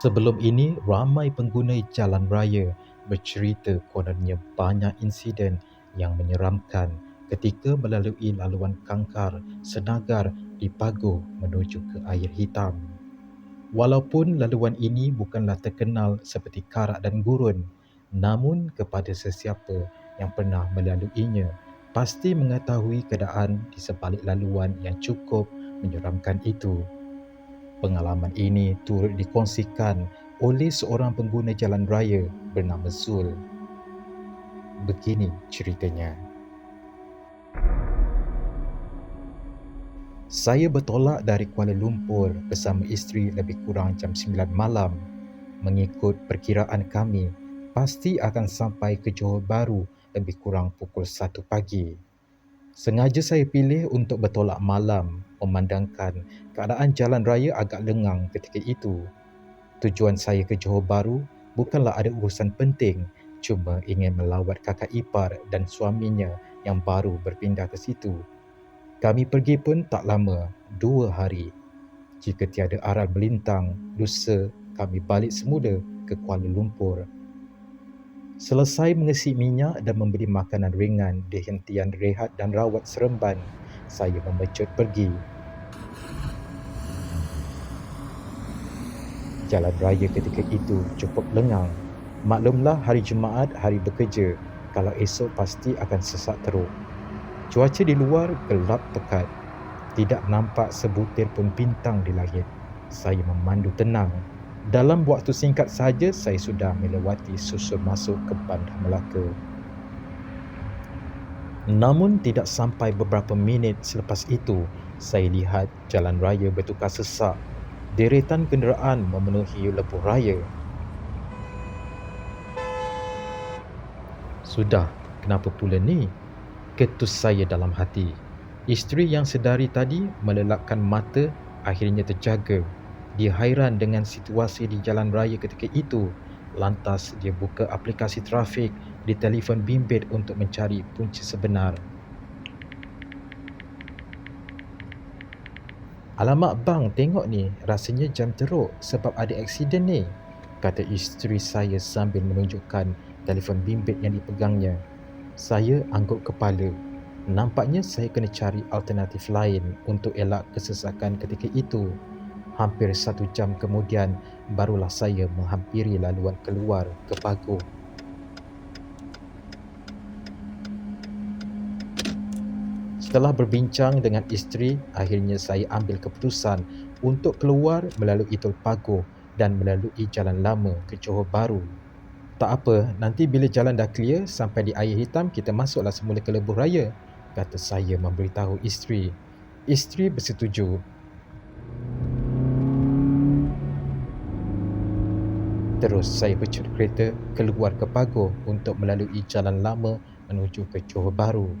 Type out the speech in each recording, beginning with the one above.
Sebelum ini, ramai pengguna jalan raya bercerita kononnya banyak insiden yang menyeramkan ketika melalui laluan Kangkar, Senagar di Paguh menuju ke Air Hitam. Walaupun laluan ini bukanlah terkenal seperti Karak dan Gurun, namun kepada sesiapa yang pernah melaluinya, pasti mengetahui keadaan di sebalik laluan yang cukup menyeramkan itu. Pengalaman ini turut dikongsikan oleh seorang pengguna jalan raya bernama Zul. Begini ceritanya. Saya bertolak dari Kuala Lumpur bersama isteri lebih kurang jam 9 malam. Mengikut perkiraan kami, pasti akan sampai ke Johor Bahru lebih kurang pukul 1 pagi. Sengaja saya pilih untuk bertolak malam memandangkan keadaan jalan raya agak lengang ketika itu. Tujuan saya ke Johor Bahru bukanlah ada urusan penting, cuma ingin melawat kakak ipar dan suaminya yang baru berpindah ke situ. Kami pergi pun tak lama, 2 hari. Jika tiada aral melintang, lusa kami balik semula ke Kuala Lumpur. Selesai mengisi minyak dan membeli makanan ringan di hentian rehat dan rawat Seremban, saya memecut pergi. Jalan raya ketika itu cukup lengang. Maklumlah hari Jumaat hari bekerja, kalau esok pasti akan sesak teruk. Cuaca di luar gelap pekat. Tidak nampak sebutir pun bintang di langit. Saya memandu tenang. Dalam waktu singkat saja saya sudah melewati susun masuk ke Bandar Melaka. Namun tidak sampai beberapa minit selepas itu, saya lihat jalan raya bertukar sesak. Deretan kenderaan memenuhi lebuh raya. Sudah, kenapa pula ni? Ketus saya dalam hati. Isteri yang sedari tadi melelapkan mata akhirnya terjaga. Dia hairan dengan situasi di jalan raya ketika itu. Lantas dia buka aplikasi trafik di telefon bimbit untuk mencari punca sebenar. "Alamak bang, tengok ni, rasanya jam teruk sebab ada aksiden ni," kata isteri saya sambil menunjukkan telefon bimbit yang dipegangnya. Saya angguk kepala. Nampaknya saya kena cari alternatif lain untuk elak kesesakan ketika itu. Hampir 1 jam kemudian, barulah saya menghampiri laluan keluar ke Paguh. Setelah berbincang dengan isteri, akhirnya saya ambil keputusan untuk keluar melalui Tol Paguh dan melalui jalan lama ke Johor Bahru. "Tak apa, nanti bila jalan dah clear sampai di Air Hitam, kita masuklah semula ke lebuh raya," kata saya memberitahu isteri. Isteri bersetuju. Terus saya pecut kereta keluar ke Paguh untuk melalui jalan lama menuju ke Johor Bahru.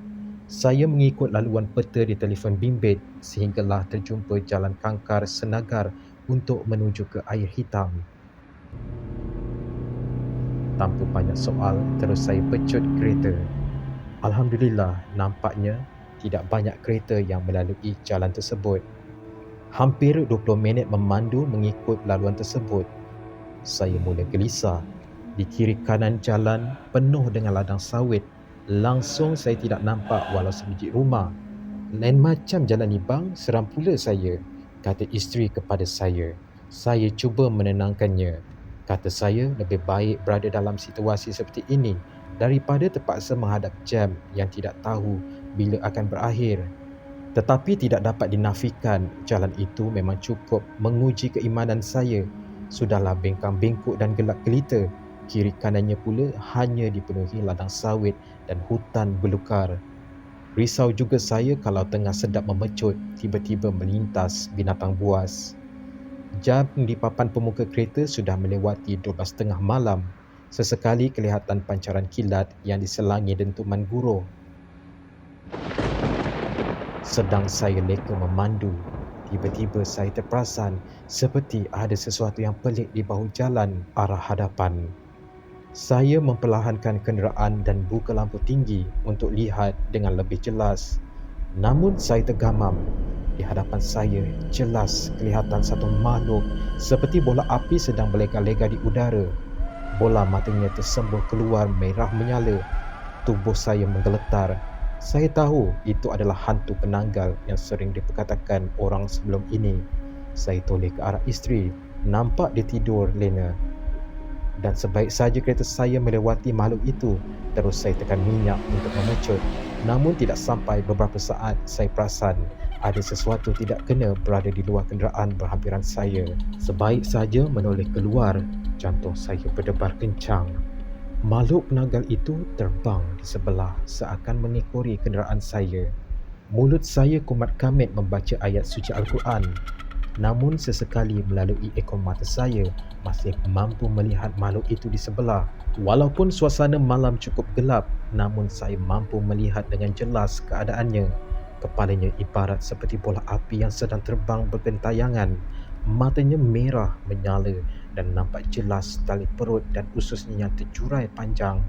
Saya mengikut laluan peta di telefon bimbit sehinggalah terjumpa jalan Kangkar Senagar untuk menuju ke Air Hitam. Tanpa banyak soal, terus saya pecut kereta. Alhamdulillah, nampaknya tidak banyak kereta yang melalui jalan tersebut. Hampir 20 minit memandu mengikut laluan tersebut. Saya mula gelisah. Di kiri kanan jalan penuh dengan ladang sawit. Langsung saya tidak nampak walau sebiji rumah. "Lain macam jalan ni bang, seram pula saya," kata isteri kepada saya. Saya cuba menenangkannya. Kata saya lebih baik berada dalam situasi seperti ini daripada terpaksa menghadap jam yang tidak tahu bila akan berakhir. Tetapi tidak dapat dinafikan, jalan itu memang cukup menguji keimanan saya. Sudahlah bengkang bengkok dan gelap gelita. Kiri kanannya pula hanya dipenuhi ladang sawit dan hutan belukar. Risau juga saya kalau tengah sedap memecut, tiba-tiba melintas binatang buas. Jam di papan pemuka kereta sudah melewati 12.30 malam. Sesekali kelihatan pancaran kilat yang diselangi dentuman guruh. Sedang saya leka memandu, tiba-tiba saya terperasan seperti ada sesuatu yang pelik di bahu jalan arah hadapan. Saya memperlahankan kenderaan dan buka lampu tinggi untuk lihat dengan lebih jelas. Namun saya tergamam. Di hadapan saya, jelas kelihatan satu makhluk seperti bola api sedang berlega-lega di udara. Bola matanya tersembul keluar merah menyala. Tubuh saya menggeletar. Saya tahu itu adalah hantu penanggal yang sering diperkatakan orang sebelum ini. Saya toleh ke arah isteri. Nampak dia tidur lena. Dan sebaik saja kereta saya melewati makhluk itu, terus saya tekan minyak untuk memecut. Namun tidak sampai beberapa saat, saya perasan ada sesuatu tidak kena berada di luar kenderaan berhampiran saya. Sebaik saja menoleh keluar, jantung saya berdebar kencang. Makhluk penanggal itu terbang di sebelah seakan mengekori kenderaan saya. Mulut saya kumat kamit membaca ayat suci Al-Quran. Namun sesekali melalui ekor mata saya masih mampu melihat makhluk itu di sebelah. Walaupun suasana malam cukup gelap, namun saya mampu melihat dengan jelas keadaannya. Kepalanya ibarat seperti bola api yang sedang terbang bergentayangan. Matanya merah menyala dan nampak jelas tali perut dan ususnya yang terjurai panjang.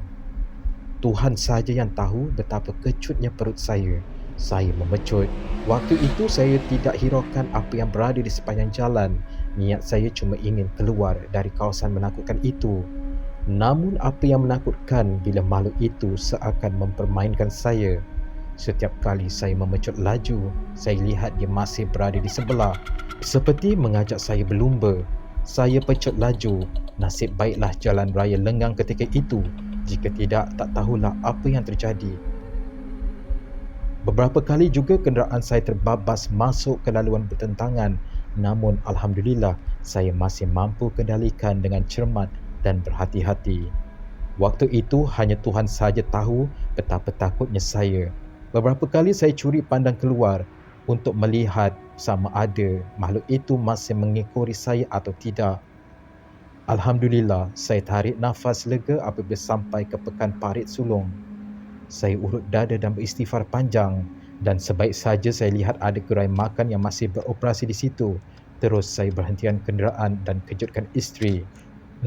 Tuhan sahaja yang tahu betapa kecutnya perut saya. Saya memecut. Waktu itu saya tidak hiraukan apa yang berada di sepanjang jalan. Niat saya cuma ingin keluar dari kawasan menakutkan itu. Namun apa yang menakutkan bila makhluk itu seakan mempermainkan saya. Setiap kali saya memecut laju, saya lihat dia masih berada di sebelah. Seperti mengajak saya berlumba. Saya pecut laju. Nasib baiklah jalan raya lengang ketika itu. Jika tidak, tak tahulah apa yang terjadi. Beberapa kali juga kenderaan saya terbabas masuk ke laluan bertentangan. Namun Alhamdulillah, saya masih mampu kendalikan dengan cermat dan berhati-hati. Waktu itu hanya Tuhan sahaja tahu betapa takutnya saya. Beberapa kali saya curi pandang keluar untuk melihat sama ada makhluk itu masih mengekori saya atau tidak. Alhamdulillah, saya tarik nafas lega apabila sampai ke pekan parit sulung. Saya urut dada dan beristighfar panjang dan sebaik saja saya lihat ada gerai makan yang masih beroperasi di situ. Terus saya berhentikan kenderaan dan kejutkan isteri.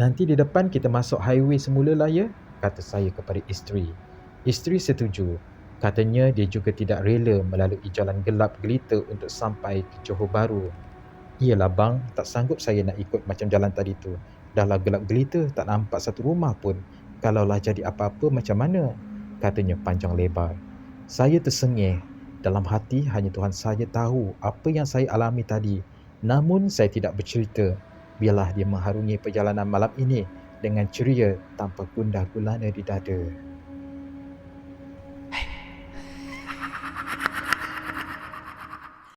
"Nanti di depan kita masuk highway semula lah ya," kata saya kepada isteri. Isteri setuju. Katanya dia juga tidak rela melalui jalan gelap gelita untuk sampai ke Johor Bahru. "Iyalah bang, tak sanggup saya nak ikut macam jalan tadi tu. Dahlah gelap gelita, tak nampak satu rumah pun. Kalaulah jadi apa-apa macam mana?" katanya panjang lebar. Saya tersengih. Dalam hati hanya Tuhan sahaja tahu apa yang saya alami tadi. Namun saya tidak bercerita. Biarlah dia mengharungi perjalanan malam ini dengan ceria tanpa gundah gulana di dada.